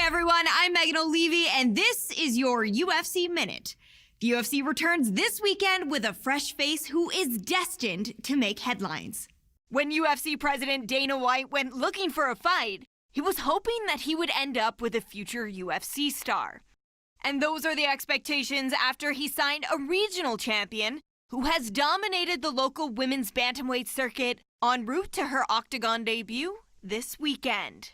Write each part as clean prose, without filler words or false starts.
everyone, I'm Megan O'Leary, and this is your UFC Minute. The UFC returns this weekend with a fresh face who is destined to make headlines. When UFC President Dana White went looking for a fight, he was hoping that he would end up with a future UFC star. And those are the expectations after he signed a regional champion who has dominated the local women's bantamweight circuit en route to her octagon debut this weekend.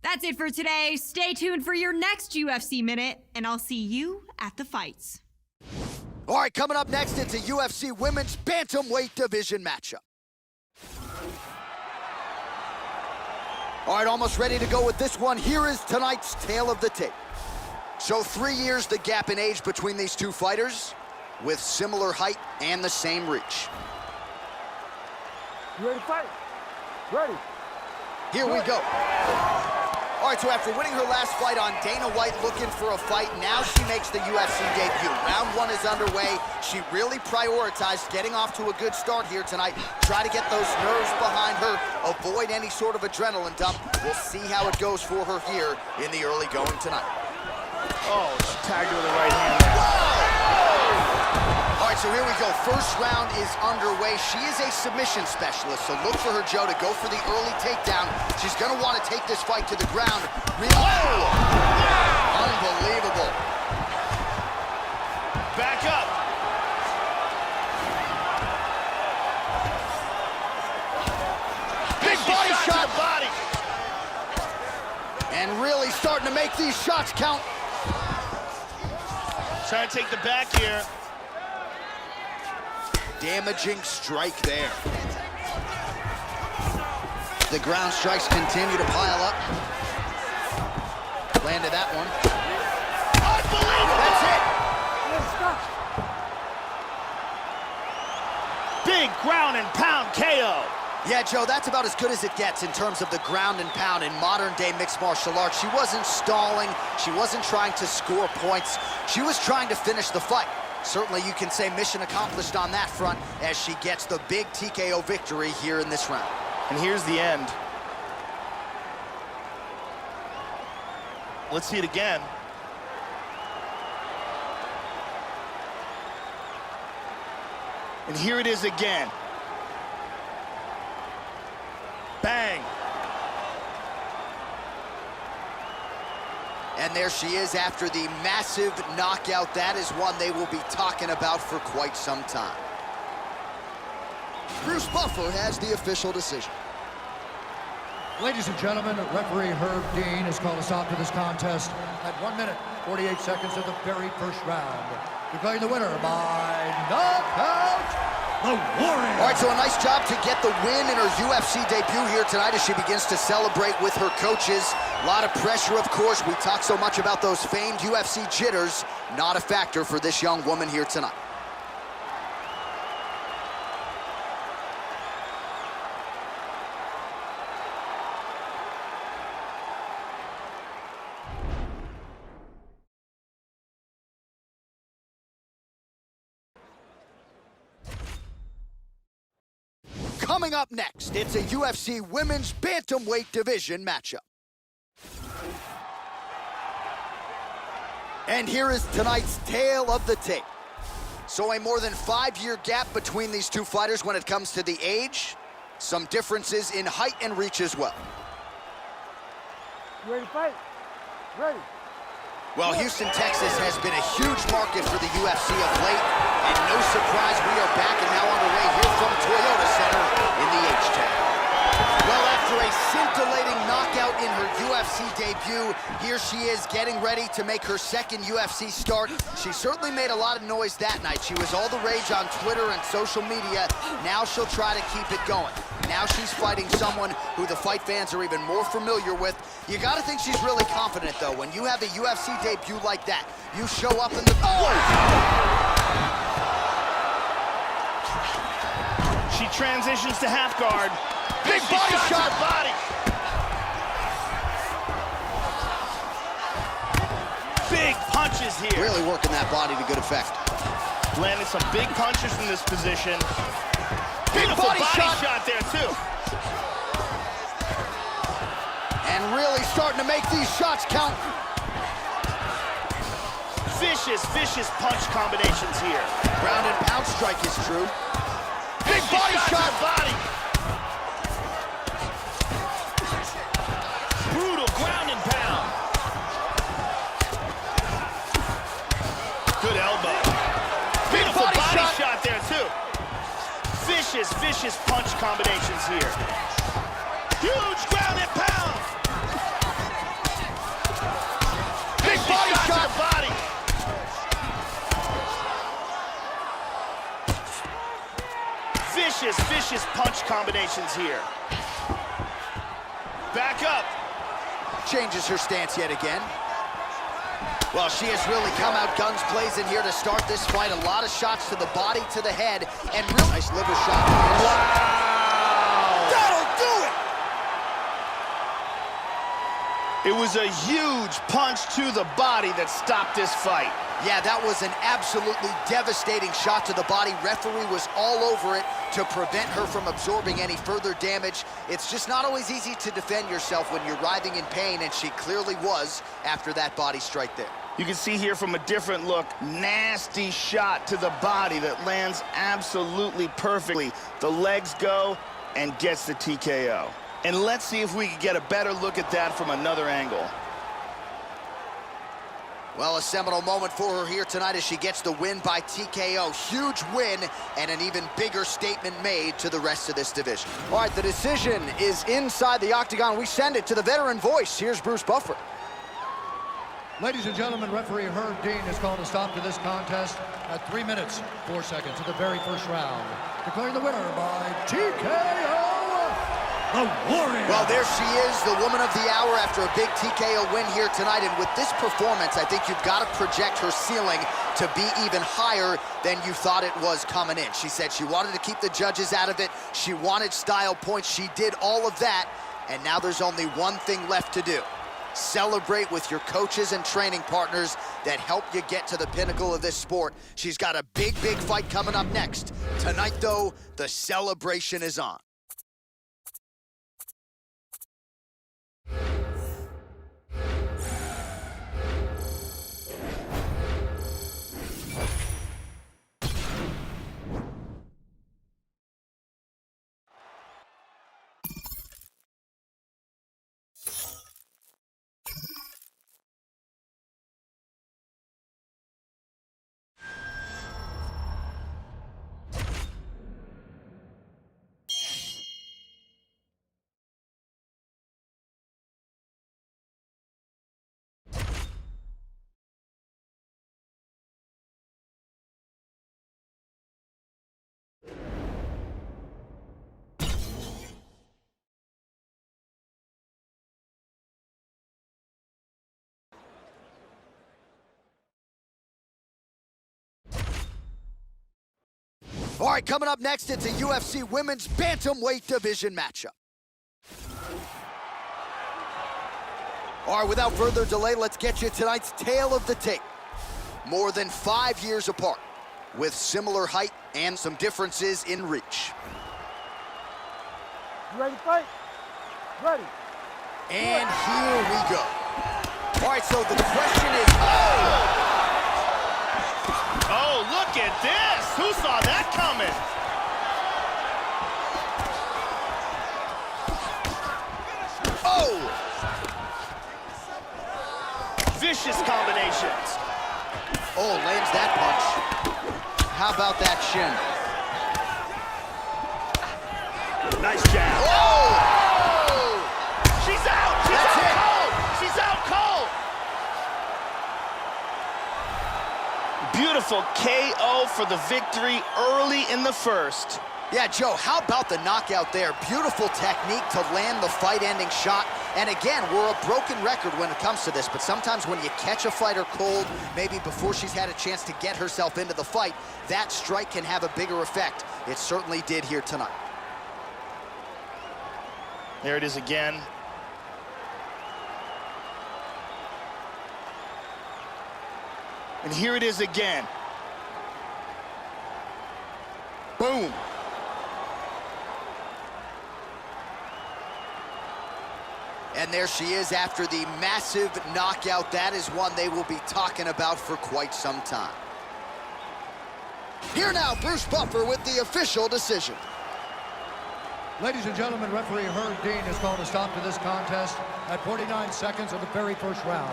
That's it for today. Stay tuned for your next UFC Minute, and I'll see you at the fights. All right, coming up next, it's a UFC Women's Bantamweight Division matchup. All right, almost ready to go with this one. Here is tonight's tale of the tape. So 3 years the gap in age between these two fighters, with similar height and the same reach. You ready to fight? Ready. Here we go. All right, so after winning her last fight on Dana White looking for a fight, now she makes the UFC debut. Round one is underway. She really prioritized getting off to a good start here tonight. Try to get those nerves behind her, avoid any sort of adrenaline dump. We'll see how it goes for her here in the early going tonight. Oh, she tagged her with the right hand there. All right, so here we go. First round is underway. She is a submission specialist, so look for her, Joe, to go for the early takedown. She's going to want to take this fight to the ground. Wow! Unbelievable. Back up. Big body shot. Body. And really starting to make these shots count. Trying to take the back here. Damaging strike there. The ground strikes continue to pile up. Landed that one. Unbelievable! That's it. Big ground and pound KO. Yeah, Joe, that's about as good as it gets in terms of the ground and pound in modern-day mixed martial arts. She wasn't stalling. She wasn't trying to score points. She was trying to finish the fight. Certainly you can say mission accomplished on that front as she gets the big TKO victory here in this round. And here's the end. Let's see it again. And here it is again. Bang. And there she is after the massive knockout. That is one they will be talking about for quite some time. Bruce Buffer has the official decision. Ladies and gentlemen, referee Herb Dean has called a stop to this contest at 1 minute, 48 seconds of the very first round. Declaring the winner by knockout, the Warrior. All right, so a nice job to get the win in her UFC debut here tonight as she begins to celebrate with her coaches. A lot of pressure, of course. We talk so much about those famed UFC jitters. Not a factor for this young woman here tonight. Coming up next, it's a UFC Women's Bantamweight Division matchup. And here is tonight's tale of the tape. So a more than 5-year gap between these two fighters when it comes to the age. Some differences in height and reach as well. You ready to fight? Ready. Well, Houston, Texas has been a huge market for the UFC of late. And no surprise, we are back and now underway here from Toyota Center in the H-Town. Well, after a scintillating knockout in her UFC debut, here she is getting ready to make her second UFC start. She certainly made a lot of noise that night. She was all the rage on Twitter and social media. Now she'll try to keep it going. Now she's fighting someone who the fight fans are even more familiar with. You gotta think she's really confident, though. When you have a UFC debut like that, you show up in the... She transitions to half guard. Big body shot. Body. Big punches here. Really working that body to good effect. Landed some big punches from this position. Big Beautiful body shot there, too. And really starting to make these shots count. Vicious, vicious punch combinations here. Ground and pound strike is true. Big Vicious body shot shot. to the body. Brutal ground and pound. Good elbow. Beautiful body shot there, too. Vicious, vicious punch combinations here. Huge ground and pound. Big body Shot shot. to the body. Vicious, vicious punch combinations here. Back up. Changes her stance yet again. Well, she has really come out guns blazing here to start this fight. A lot of shots to the body, to the head, and real nice liver shot. Wow! That'll do it! It was a huge punch to the body that stopped this fight. Yeah, that was an absolutely devastating shot to the body. Referee was all over it to prevent her from absorbing any further damage. It's just not always easy to defend yourself when you're writhing in pain, and she clearly was after that body strike there. You can see here from a different look, nasty shot to the body that lands absolutely perfectly. The legs go and gets the TKO. And let's see if we can get a better look at that from another angle. Well, a seminal moment for her here tonight as she gets the win by TKO. Huge win and an even bigger statement made to the rest of this division. All right, the decision is inside the octagon. We send it to the veteran voice. Here's Bruce Buffer. Ladies and gentlemen, referee Herb Dean has called a stop to this contest at 3 minutes, 4 seconds of the very first round, declaring the winner by TKO, the Warrior. Well, there she is, the woman of the hour after a big TKO win here tonight. And with this performance, I think you've got to project her ceiling to be even higher than you thought it was coming in. She said she wanted to keep the judges out of it. She wanted style points. She did all of that. And now there's only one thing left to do. Celebrate with your coaches and training partners that help you get to the pinnacle of this sport. She's got a big, big fight coming up next. Tonight, though, the celebration is on. All right, coming up next, it's a UFC Women's Bantamweight Division matchup. All right, without further delay, let's get you tonight's tale of the tape. More than 5 years apart, with similar height and some differences in reach. You ready to fight? Ready. And here we go. All right, so the question is, Oh, look at this! Who saw that coming? oh! Vicious combinations. Oh, lands that punch. How about that shin? Nice jab. Oh! She's out! She's That's out it. cold! She's out cold! Beautiful KO for the victory early in the first. Yeah, Joe, how about the knockout there? Beautiful technique to land the fight-ending shot. And again, we're a broken record when it comes to this, but sometimes when you catch a fighter cold, maybe before she's had a chance to get herself into the fight, that strike can have a bigger effect. It certainly did here tonight. There it is again. And here it is again. Boom. And there she is after the massive knockout. That is one they will be talking about for quite some time. Here now, Bruce Buffer with the official decision. Ladies and gentlemen, referee Herb Dean has called a stop to this contest at 49 seconds of the very first round.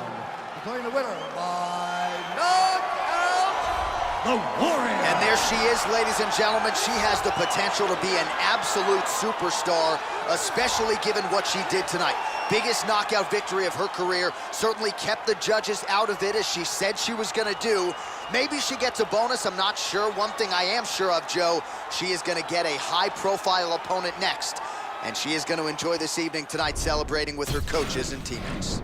Declaring the winner by knockout, the Warrior. And there she is, ladies and gentlemen. She has the potential to be an absolute superstar, especially given what she did tonight. Biggest knockout victory of her career. Certainly kept the judges out of it, as she said she was going to do. Maybe she gets a bonus, I'm not sure. One thing I am sure of, Joe, she is going to get a high-profile opponent next. And she is going to enjoy this evening tonight celebrating with her coaches and teammates.